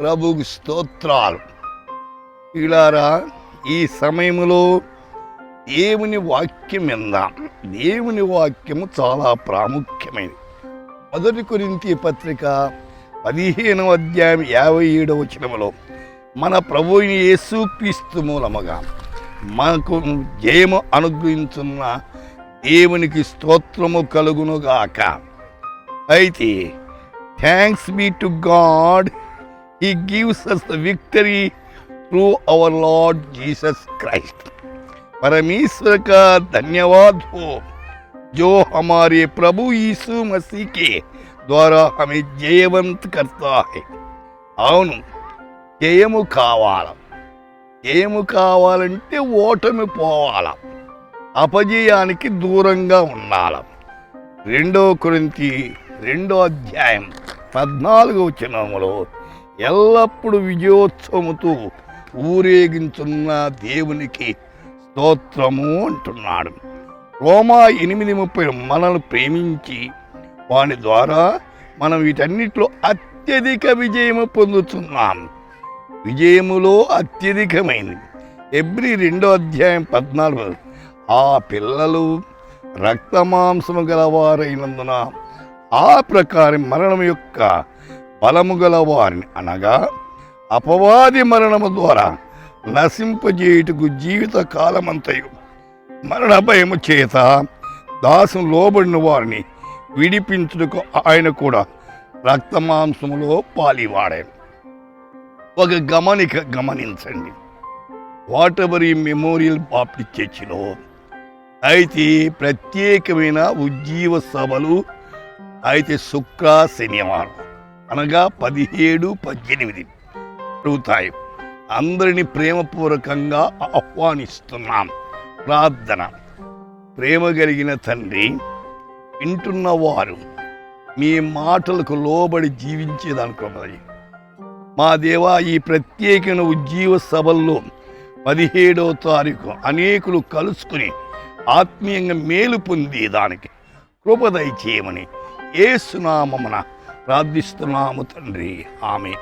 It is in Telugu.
ప్రభువుకి స్తోత్రాలు. ఇలారా ఈ సమయంలో దేవుని వాక్యం విందాం. దేవుని వాక్యము చాలా ప్రాముఖ్యమైనది. 1 కొరింథీ పత్రిక 15వ అధ్యాయం 57వ వచనములో మన ప్రభువుని యేసుక్రీస్తు మూలముగా మనకు జయము అనుగ్రహించున్న దేవునికి స్తోత్రము కలుగునుగాక. అయితే thanks be to God, he gives us the victory through our Lord Jesus Christ. परमेश्वर का धन्यवाद हो जो हमारे प्रभु यीशु मसीह के द्वारा हमें जयवंत करता है. అవును, జయము కావాలంటే ఓటమి పోవాల, అపజయానికి దూరంగా ఉండాల. 2 కొరింథీ 2వ అధ్యాయం 14వ వచనములో ఎల్లప్పుడూ విజయోత్సవముతో ఊరేగించున్న దేవునికి స్తోత్రము అంటున్నాడు. రోమా 8:30 మనల్ని ప్రేమించి వాని ద్వారా మనం వీటన్నిటిలో అత్యధిక విజయము పొందుతున్నాం. విజయములో అత్యధికమైనది హెబ్రీ 2వ అధ్యాయం 14 ఆ పిల్లలు రక్తమాంసము గలవారైనందున ఆ ప్రకారం మరణం యొక్క బలము గలవారిని అనగా అపవాది మరణము ద్వారా నశింపజేయుటకు జీవిత కాలమంతయు మరణ భయము చేత దాసం లోబడిన వారిని విడిపించుటకు ఆయన కూడా రక్తమాంసములో పాలివాడాడు. ఒక గమనించండి. వాట్ ఎవర్ ఈ మెమోరియల్ బాప్టిస్ట్ చర్చిలో అయితే ప్రత్యేకమైన ఉజ్జీవ సభలు అయితే శుక్ర శనివారం అనగా 17, 18 జరుగుతాయి. అందరినీ ప్రేమపూర్వకంగా ఆహ్వానిస్తున్నాం. ప్రార్థన. ప్రేమ కలిగిన తండ్రి, వింటున్నవారు మీ మాటలకు లోబడి జీవించేదనుకోమని మా దేవా, ఈ ప్రత్యేకమైన ఉజ్జీవ సభల్లో 17వ తారీఖు అనేకులు కలుసుకుని ఆత్మీయంగా మేలు పొందేదానికి కృప దయచేయమని యేసు నామమున ప్రార్థిస్తున్నాము తండ్రి. ఆమేన్.